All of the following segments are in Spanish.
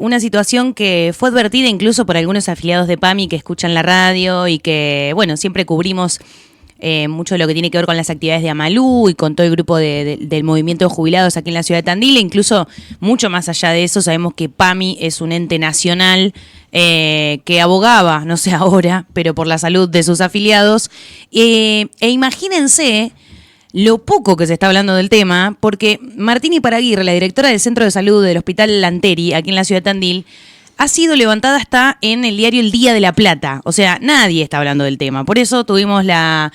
Una situación que fue advertida incluso por algunos afiliados de PAMI que escuchan la radio y que, bueno, siempre cubrimos mucho de lo que tiene que ver con las actividades de Amalú y con todo el grupo del movimiento de jubilados aquí en la ciudad de Tandil. E incluso mucho más allá de eso, sabemos que PAMI es un ente nacional que abogaba, no sé ahora, pero por la salud de sus afiliados. E imagínense lo poco que se está hablando del tema, porque Martín Iparaguirre, la directora del Centro de Salud del Hospital Lanteri, aquí en la ciudad de Tandil, ha sido levantada hasta en el diario El Día de la Plata. O sea, nadie está hablando del tema. Por eso tuvimos la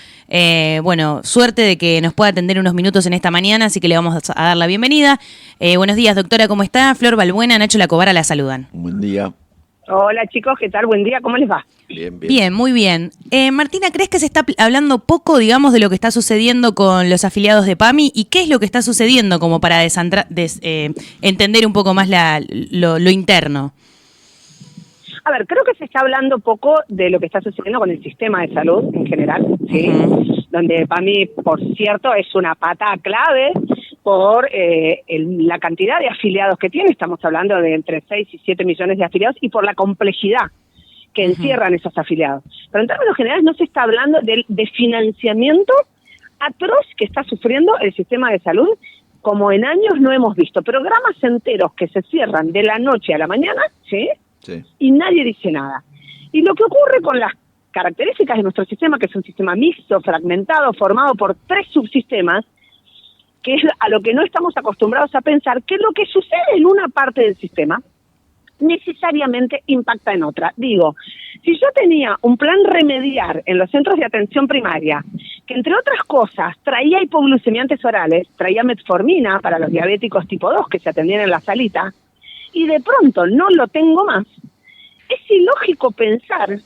suerte de que nos pueda atender unos minutos en esta mañana, así que le vamos a dar la bienvenida. Buenos días, doctora, ¿cómo está? Flor Balbuena, Nacho Lacobara la saludan. Buen día. Hola chicos, ¿qué tal? Buen día, ¿cómo les va? Bien. Bien, muy bien. Martina, ¿crees que se está hablando poco, digamos, de lo que está sucediendo con los afiliados de PAMI? ¿Y qué es lo que está sucediendo como para entender un poco más lo interno? A ver, creo que se está hablando poco de lo que está sucediendo con el sistema de salud en general, ¿sí? Donde PAMI, por cierto, es una pata clave por la cantidad de afiliados que tiene. Estamos hablando de entre 6 y 7 millones de afiliados y por la complejidad que encierran esos afiliados. Pero en términos generales no se está hablando del financiamiento atroz que está sufriendo el sistema de salud, como en años no hemos visto. Programas enteros que se cierran de la noche a la mañana, ¿sí? Sí. Y nadie dice nada. Y lo que ocurre con las características de nuestro sistema, que es un sistema mixto, fragmentado, formado por 3 subsistemas, que es a lo que no estamos acostumbrados a pensar, que lo que sucede en una parte del sistema necesariamente impacta en otra. Digo, si yo tenía un plan remediar en los centros de atención primaria, que entre otras cosas traía hipoglucemiantes orales, traía metformina para los diabéticos tipo 2 que se atendían en la salita, y de pronto no lo tengo más, es ilógico pensar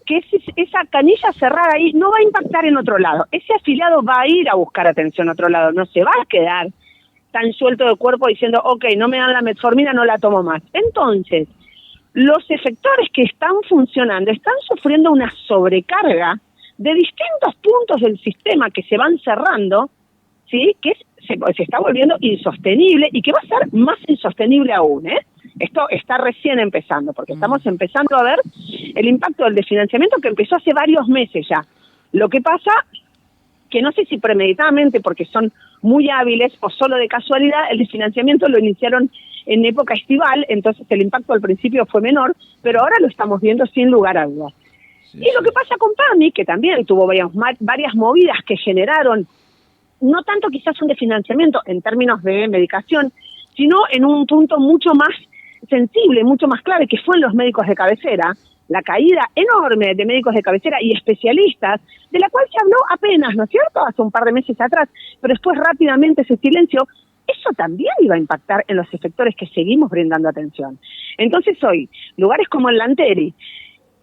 que esa canilla cerrada ahí no va a impactar en otro lado. Ese afiliado va a ir a buscar atención a otro lado, no se va a quedar tan suelto de cuerpo diciendo, ok, no me dan la metformina, no la tomo más. Entonces, los efectores que están funcionando están sufriendo una sobrecarga de distintos puntos del sistema que se van cerrando, ¿sí? Que se está volviendo insostenible y que va a ser más insostenible aún, ¿eh? Esto está recién empezando, porque estamos empezando a ver el impacto del desfinanciamiento que empezó hace varios meses ya. Lo que pasa, que no sé si premeditadamente, porque son muy hábiles, o solo de casualidad, el desfinanciamiento lo iniciaron en época estival, entonces el impacto al principio fue menor, pero ahora lo estamos viendo sin lugar a dudas. Sí, y lo que pasa con PAMI, que también tuvo varias movidas que generaron, no tanto quizás un desfinanciamiento en términos de medicación, sino en un punto mucho más sensible, mucho más clave, que fue en los médicos de cabecera, la caída enorme de médicos de cabecera y especialistas, de la cual se habló apenas, ¿no es cierto?, hace un par de meses atrás, pero después rápidamente se silenció. Eso también iba a impactar en los efectores que seguimos brindando atención. Entonces hoy, lugares como el Lanteri,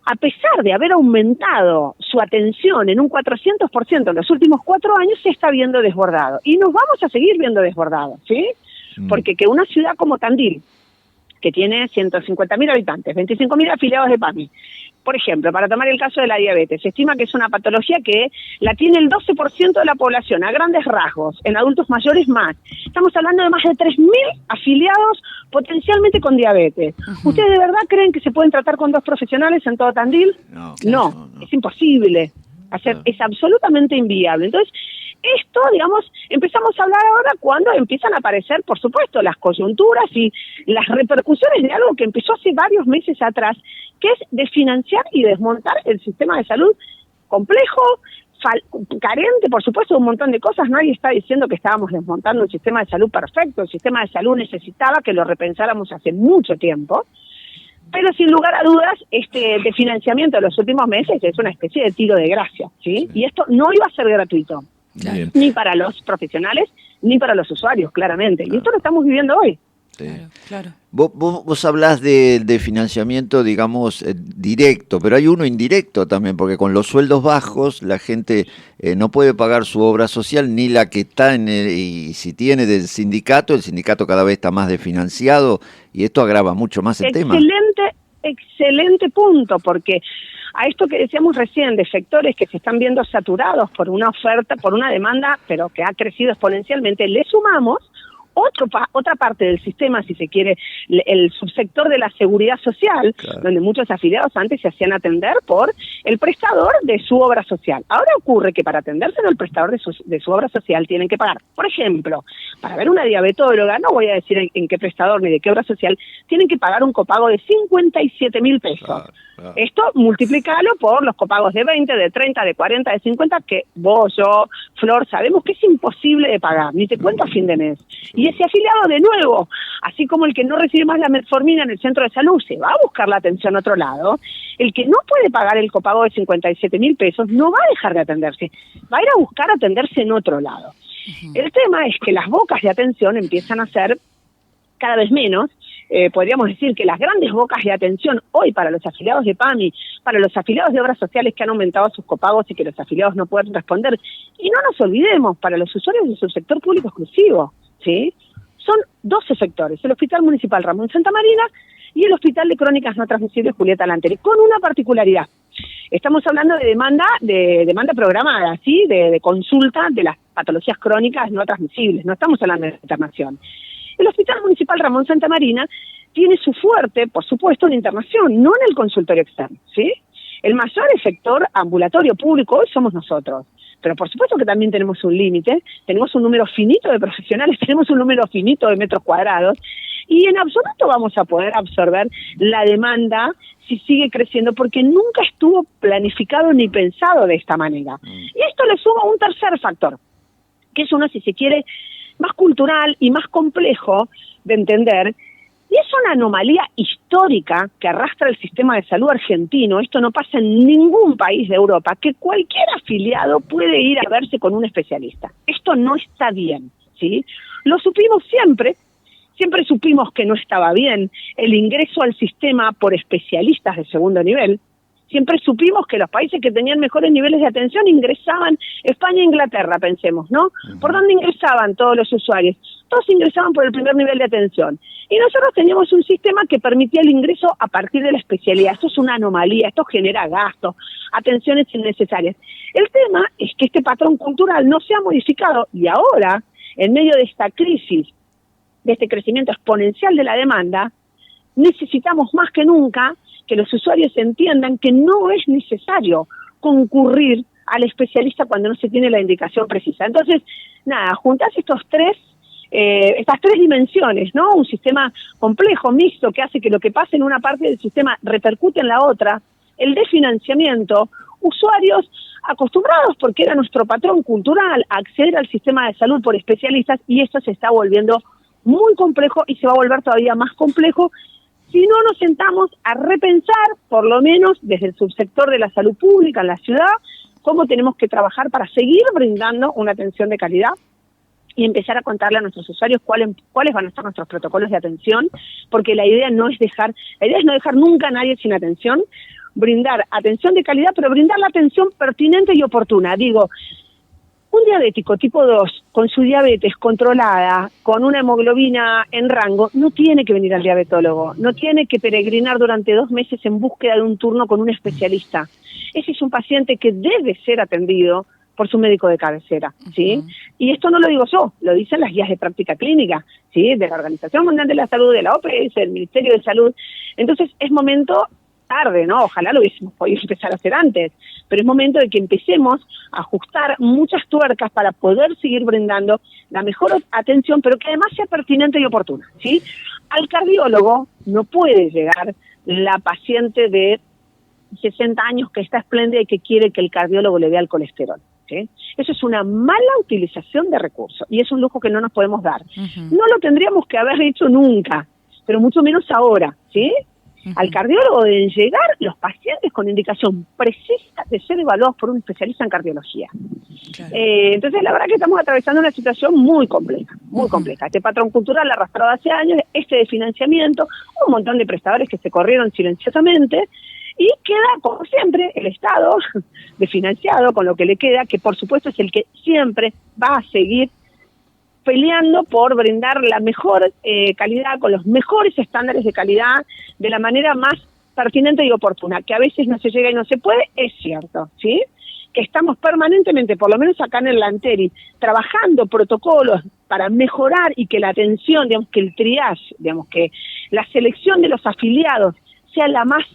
a pesar de haber aumentado su atención en un 400% en los últimos 4 años, se está viendo desbordado. Y nos vamos a seguir viendo desbordados, ¿sí? Porque que una ciudad como Tandil, que tiene 150.000 habitantes, 25.000 afiliados de PAMI, por ejemplo, para tomar el caso de la diabetes, se estima que es una patología que la tiene el 12% de la población, a grandes rasgos, en adultos mayores más. Estamos hablando de más de 3.000 afiliados potencialmente con diabetes. ¿Ustedes de verdad creen que se pueden tratar con 2 profesionales en todo Tandil? No. Es imposible. Es absolutamente inviable. Entonces, esto, digamos, empezamos a hablar ahora cuando empiezan a aparecer, por supuesto, las coyunturas y las repercusiones de algo que empezó hace varios meses atrás, que es desfinanciar y desmontar el sistema de salud complejo, carente, por supuesto, de un montón de cosas. Nadie está diciendo que estábamos desmontando un sistema de salud perfecto. El sistema de salud necesitaba que lo repensáramos hace mucho tiempo. Pero sin lugar a dudas, este desfinanciamiento de los últimos meses es una especie de tiro de gracia, ¿sí? Y esto no iba a ser gratuito. Claro. Ni para los profesionales, ni para los usuarios, claramente. Claro. Y esto lo estamos viviendo hoy. Sí. Claro. Vos hablás de financiamiento, digamos, directo, pero hay uno indirecto también, porque con los sueldos bajos la gente no puede pagar su obra social, ni la que está y si tiene del sindicato, el sindicato cada vez está más desfinanciado, y esto agrava mucho más el tema. Excelente punto, porque a esto que decíamos recién, de sectores que se están viendo saturados por una oferta, por una demanda, pero que ha crecido exponencialmente, le sumamos otra parte del sistema, si se quiere, el subsector de la seguridad social, claro, donde muchos afiliados antes se hacían atender por el prestador de su obra social. Ahora ocurre que para atenderse del prestador de su obra social tienen que pagar. Por ejemplo, para ver una diabetóloga, no voy a decir en qué prestador ni de qué obra social, tienen que pagar un copago de 57.000 pesos. Claro. Esto multiplicalo por los copagos de 20, de 30, de 40, de 50, que vos, yo, Flor, sabemos que es imposible de pagar, ni te cuento a fin de mes. Y ese afiliado, de nuevo, así como el que no recibe más la metformina en el centro de salud, se va a buscar la atención a otro lado, el que no puede pagar el copago de 57.000 pesos no va a dejar de atenderse, va a ir a buscar atenderse en otro lado. El tema es que las bocas de atención empiezan a ser cada vez menos. Podríamos decir que las grandes bocas de atención hoy para los afiliados de PAMI, para los afiliados de obras sociales que han aumentado sus copagos y que los afiliados no pueden responder, y no nos olvidemos, para los usuarios del subsector público exclusivo, ¿sí? Son 12 sectores, el Hospital Municipal Ramón Santamarina y el Hospital de Crónicas No Transmisibles Julieta Lanteri, con una particularidad. Estamos hablando de demanda programada, ¿sí? De consulta de las patologías crónicas no transmisibles, no estamos hablando de internación. El Hospital Municipal Ramón Santamarina tiene su fuerte, por supuesto, en internación, no en el consultorio externo, ¿sí? El mayor sector ambulatorio público hoy somos nosotros, pero por supuesto que también tenemos un límite, tenemos un número finito de profesionales, tenemos un número finito de metros cuadrados, y en absoluto vamos a poder absorber la demanda si sigue creciendo, porque nunca estuvo planificado ni pensado de esta manera. Y esto le suma un tercer factor, que es uno, si se quiere, más cultural y más complejo de entender, y es una anomalía histórica que arrastra el sistema de salud argentino. Esto no pasa en ningún país de Europa, que cualquier afiliado puede ir a verse con un especialista. Esto no está bien, ¿sí? Lo supimos siempre supimos que no estaba bien el ingreso al sistema por especialistas de segundo nivel. Siempre supimos que los países que tenían mejores niveles de atención ingresaban, España e Inglaterra, pensemos, ¿no? ¿Por dónde ingresaban todos los usuarios? Todos ingresaban por el primer nivel de atención. Y nosotros teníamos un sistema que permitía el ingreso a partir de la especialidad. Esto es una anomalía, esto genera gastos, atenciones innecesarias. El tema es que este patrón cultural no se ha modificado, y ahora, en medio de esta crisis, de este crecimiento exponencial de la demanda, necesitamos más que nunca que los usuarios entiendan que no es necesario concurrir al especialista cuando no se tiene la indicación precisa. Entonces, nada, juntás estas tres dimensiones, ¿no? Un sistema complejo, mixto, que hace que lo que pase en una parte del sistema repercute en la otra, el desfinanciamiento, usuarios acostumbrados, porque era nuestro patrón cultural, a acceder al sistema de salud por especialistas, y esto se está volviendo muy complejo y se va a volver todavía más complejo si no nos sentamos a repensar, por lo menos desde el subsector de la salud pública en la ciudad, cómo tenemos que trabajar para seguir brindando una atención de calidad y empezar a contarle a nuestros usuarios cuáles van a ser nuestros protocolos de atención, porque la idea no dejar nunca a nadie sin atención, brindar atención de calidad, pero brindar la atención pertinente y oportuna. Digo, un diabético tipo 2, con su diabetes controlada, con una hemoglobina en rango, no tiene que venir al diabetólogo, no tiene que peregrinar durante 2 meses en búsqueda de un turno con un especialista. Ese es un paciente que debe ser atendido por su médico de cabecera, ¿sí? Y esto no lo digo yo, lo dicen las guías de práctica clínica, ¿sí? De la Organización Mundial de la Salud, de la OPS, del Ministerio de Salud. Entonces es momento, tarde, ¿no? Ojalá lo hubiésemos podido empezar a hacer antes, pero es momento de que empecemos a ajustar muchas tuercas para poder seguir brindando la mejor atención, pero que además sea pertinente y oportuna, ¿sí? Al cardiólogo no puede llegar la paciente de 60 años que está espléndida y que quiere que el cardiólogo le vea el colesterol, ¿sí? Eso es una mala utilización de recursos y es un lujo que no nos podemos dar. No lo tendríamos que haber hecho nunca, pero mucho menos ahora, ¿sí? Al cardiólogo deben llegar los pacientes con indicación precisa de ser evaluados por un especialista en cardiología. Claro. Entonces, la verdad que estamos atravesando una situación muy compleja, muy compleja. Este patrón cultural arrastrado hace años, este de financiamiento, un montón de prestadores que se corrieron silenciosamente, y queda, como siempre, el Estado desfinanciado con lo que le queda, que por supuesto es el que siempre va a seguir peleando por brindar la mejor calidad, con los mejores estándares de calidad, de la manera más pertinente y oportuna. Que a veces no se llega y no se puede, es cierto, ¿sí? Que estamos permanentemente, por lo menos acá en el Lanteri, trabajando protocolos para mejorar y que la atención, digamos, que el triage, digamos, que la selección de los afiliados sea la más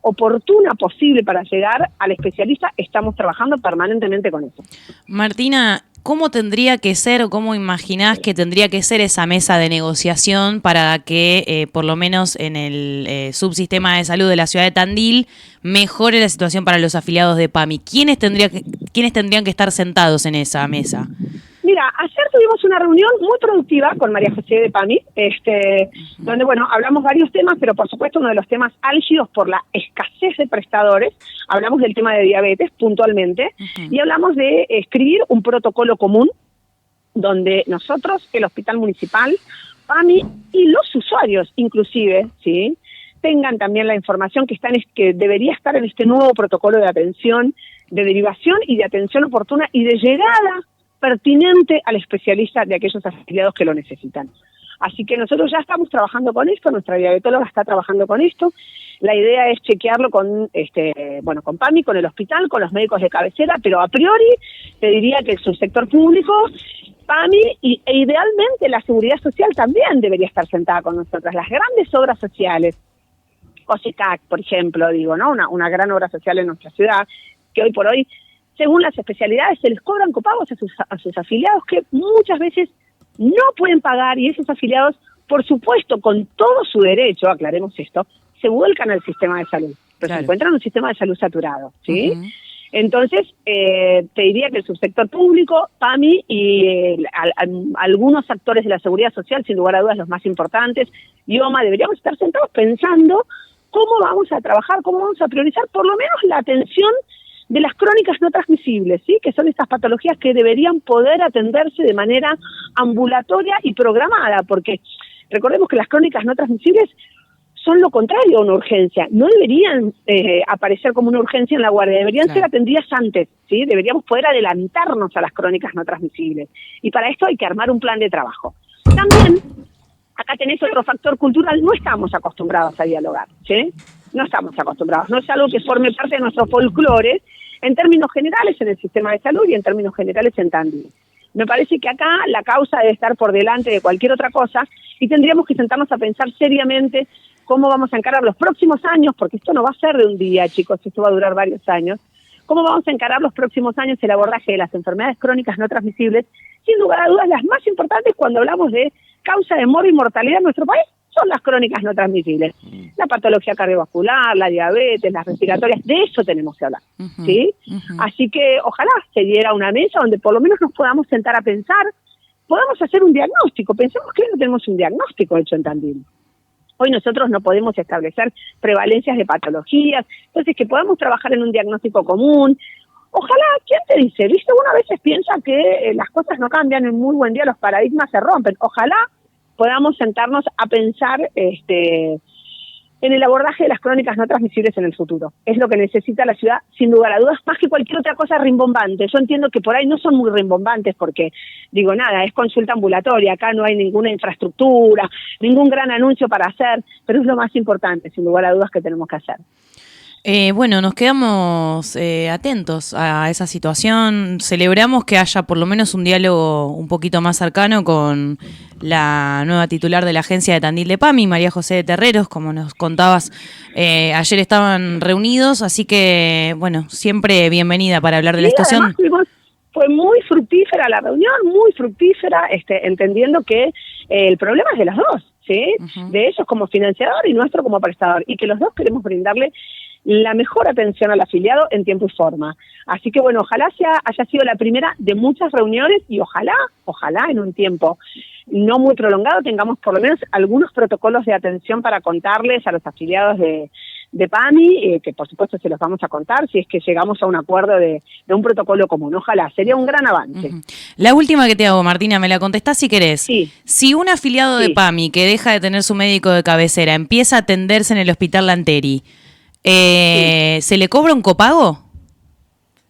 oportuna posible para llegar al especialista, estamos trabajando permanentemente con eso. Martina, ¿cómo tendría que ser o cómo imaginás que tendría que ser esa mesa de negociación para que, por lo menos en el subsistema de salud de la ciudad de Tandil, mejore la situación para los afiliados de PAMI? ¿Quiénes tendrían que estar sentados en esa mesa? Mira, ayer tuvimos una reunión muy productiva con María José de PAMI, donde, bueno, hablamos varios temas, pero por supuesto uno de los temas álgidos por la escasez de prestadores, hablamos del tema de diabetes puntualmente, y hablamos de escribir un protocolo común, donde nosotros, el Hospital Municipal, PAMI y los usuarios inclusive, ¿sí?, tengan también la información que debería estar en este nuevo protocolo de atención, de derivación y de atención oportuna y de llegada pertinente al especialista de aquellos afiliados que lo necesitan. Así que nosotros ya estamos trabajando con esto, nuestra diabetóloga está trabajando con esto. La idea es chequearlo con con PAMI, con el hospital, con los médicos de cabecera, pero a priori te diría que el subsector público, PAMI e idealmente la seguridad social también debería estar sentada con nosotras. Las grandes obras sociales, OSICAC, por ejemplo, ¿no? Una gran obra social en nuestra ciudad, que hoy por hoy, según las especialidades, se les cobran copagos a sus afiliados que muchas veces no pueden pagar, y esos afiliados, por supuesto, con todo su derecho, aclaremos esto, se vuelcan al sistema de salud, pero se encuentran en un sistema de salud saturado, ¿sí? Entonces, te diría que el subsector público, PAMI y algunos actores de la seguridad social, sin lugar a dudas los más importantes, IOMA, deberíamos estar sentados pensando cómo vamos a trabajar, cómo vamos a priorizar por lo menos la atención de las crónicas no transmisibles, ¿sí?, que son estas patologías que deberían poder atenderse de manera ambulatoria y programada, porque recordemos que las crónicas no transmisibles son lo contrario a una urgencia, no deberían aparecer como una urgencia en la guardia, deberían ser atendidas antes, ¿sí? Deberíamos poder adelantarnos a las crónicas no transmisibles, y para esto hay que armar un plan de trabajo. También, acá tenés otro factor cultural, no estamos acostumbrados a dialogar, ¿sí? No estamos acostumbrados, no es algo que forme parte de nuestro folclore, en términos generales en el sistema de salud y en términos generales en Tandil. Me parece que acá la causa debe estar por delante de cualquier otra cosa y tendríamos que sentarnos a pensar seriamente cómo vamos a encarar los próximos años, porque esto no va a ser de un día, chicos, esto va a durar varios años, cómo vamos a encarar los próximos años el abordaje de las enfermedades crónicas no transmisibles, sin lugar a dudas las más importantes cuando hablamos de causa de muerte y mortalidad en nuestro país, son las crónicas no transmisibles. La patología cardiovascular, la diabetes, las respiratorias, de eso tenemos que hablar, ¿sí? Así que ojalá se diera una mesa donde por lo menos nos podamos sentar a pensar, podamos hacer un diagnóstico. Pensemos que no tenemos un diagnóstico hecho en Tandil. Hoy nosotros no podemos establecer prevalencias de patologías, entonces que podamos trabajar en un diagnóstico común. Ojalá, ¿quién te dice? ¿Viste? Uno a veces piensa que las cosas no cambian, en muy buen día los paradigmas se rompen. Ojalá podamos sentarnos a pensar en el abordaje de las crónicas no transmisibles en el futuro. Es lo que necesita la ciudad, sin lugar a dudas, más que cualquier otra cosa rimbombante. Yo entiendo que por ahí no son muy rimbombantes porque, digo, nada, es consulta ambulatoria, acá no hay ninguna infraestructura, ningún gran anuncio para hacer, pero es lo más importante, sin lugar a dudas, que tenemos que hacer. Bueno, nos quedamos atentos a esa situación. Celebramos que haya por lo menos un diálogo un poquito más cercano con la nueva titular de la agencia de Tandil de PAMI, María José de Terreros, como nos contabas, ayer estaban reunidos, así que, bueno, siempre bienvenida para hablar de la situación. Además, fue muy fructífera la reunión, muy fructífera, entendiendo que el problema es de los dos, ¿sí? De ellos como financiador y nuestro como prestador, y que los dos queremos brindarle la mejor atención al afiliado en tiempo y forma. Así que bueno, ojalá haya sido la primera de muchas reuniones y ojalá en un tiempo no muy prolongado tengamos por lo menos algunos protocolos de atención para contarles a los afiliados de PAMI, que por supuesto se los vamos a contar si es que llegamos a un acuerdo de un protocolo común. Ojalá, sería un gran avance. La última que te hago, Martina, me la contestás si querés. Sí. Si un afiliado de PAMI que deja de tener su médico de cabecera empieza a atenderse en el Hospital Lanteri, ¿se le cobra un copago?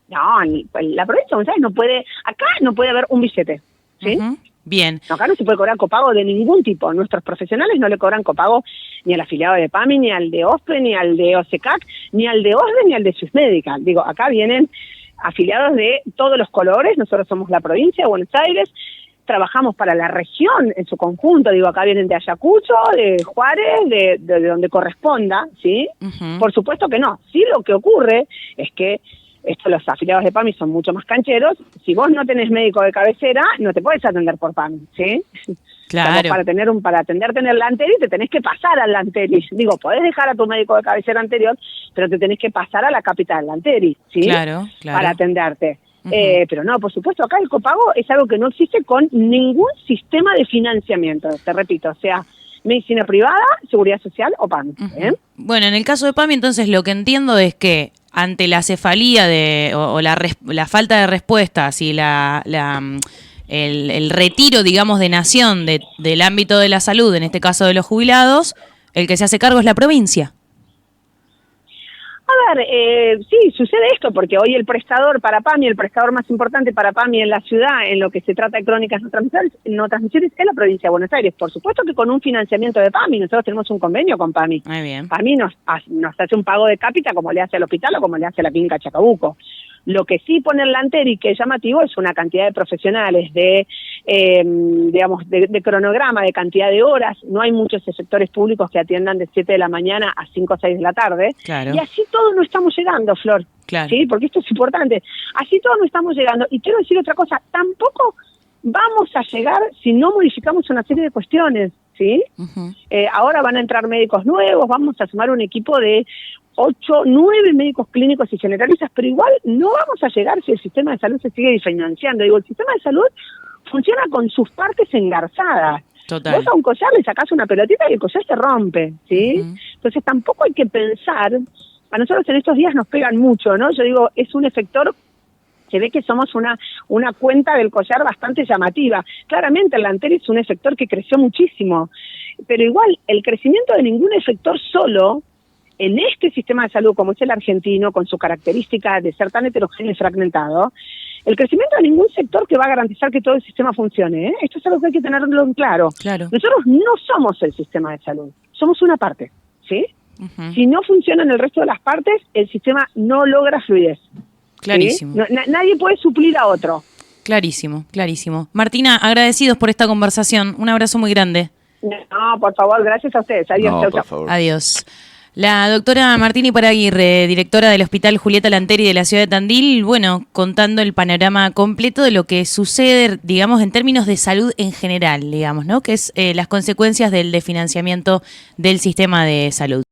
No, la provincia de Buenos Aires acá no puede haber un billete, ¿sí? Bien. No, acá no se puede cobrar copago de ningún tipo. Nuestros profesionales no le cobran copago ni al afiliado de PAMI, ni al de OSPE, ni al de OSECAC, ni al de OSDE, ni al de Swiss Medical. Digo, acá vienen afiliados de todos los colores. Nosotros somos la provincia de Buenos Aires. trabajamos para la región en su conjunto, digo, acá vienen de Ayacucho, de Juárez, de donde corresponda, ¿sí? Por supuesto que no. Sí, lo que ocurre es que los afiliados de PAMI son mucho más cancheros. Si vos no tenés médico de cabecera, no te podés atender por PAMI, ¿sí? Claro. Para atenderte en el Lanteri, te tenés que pasar al Lanteri. Digo, podés dejar a tu médico de cabecera anterior, pero te tenés que pasar a la capital Lanteri, ¿sí? Claro. Para atenderte. Pero no, por supuesto, acá el copago es algo que no existe con ningún sistema de financiamiento, te repito, o sea, medicina privada, seguridad social o PAMI. Bueno, en el caso de PAMI, entonces, lo que entiendo es que ante la cefalía o la falta de respuestas y el retiro, digamos, de nación del ámbito de la salud, en este caso de los jubilados, el que se hace cargo es la provincia. A ver, sí, sucede esto, porque hoy el prestador para PAMI, el prestador más importante para PAMI en la ciudad, en lo que se trata de crónicas no transmisiones, es la provincia de Buenos Aires. Por supuesto que con un financiamiento de PAMI, nosotros tenemos un convenio con PAMI. Muy bien. PAMI nos hace un pago de cápita como le hace al hospital o como le hace a la clínica Chacabuco. Lo que sí pone el Lanteri, que es llamativo, es una cantidad de profesionales, de cronograma, de cantidad de horas. No hay muchos sectores públicos que atiendan de 7 de la mañana a 5 o 6 de la tarde. Claro. Y así todos no estamos llegando, Flor. Claro. ¿Sí? Porque esto es importante. Así todos no estamos llegando. Y quiero decir otra cosa, tampoco vamos a llegar si no modificamos una serie de cuestiones, ¿sí? Ahora van a entrar médicos nuevos, vamos a sumar un equipo de 8, 9 médicos clínicos y generalistas, pero igual no vamos a llegar si el sistema de salud se sigue diferenciando. Digo, el sistema de salud funciona con sus partes engarzadas. Total. Vos a un collar le sacás una pelotita y el collar se rompe, ¿sí? Entonces tampoco hay que pensar, a nosotros en estos días nos pegan mucho, ¿no? Yo digo, es un efector, se ve que somos una cuenta del collar bastante llamativa. Claramente el Lanteri es un efector que creció muchísimo, pero igual el crecimiento de ningún efector solo en este sistema de salud como es el argentino, con su característica de ser tan heterogéneo y fragmentado, el crecimiento de ningún sector que va a garantizar que todo el sistema funcione, ¿eh? Esto es algo que hay que tenerlo en claro. Nosotros no somos el sistema de salud, somos una parte, ¿sí? Si no funcionan el resto de las partes, el sistema no logra fluidez. Clarísimo. ¿Sí? Nadie puede suplir a otro. Clarísimo, clarísimo. Martina, agradecidos por esta conversación. Un abrazo muy grande. No, por favor, gracias a ustedes. Adiós. No, por favor. Adiós. La doctora Martina Iparraguirre, directora del Hospital Julieta Lanteri de la ciudad de Tandil, bueno, contando el panorama completo de lo que sucede, digamos, en términos de salud en general, digamos, ¿no? Que es las consecuencias del desfinanciamiento del sistema de salud.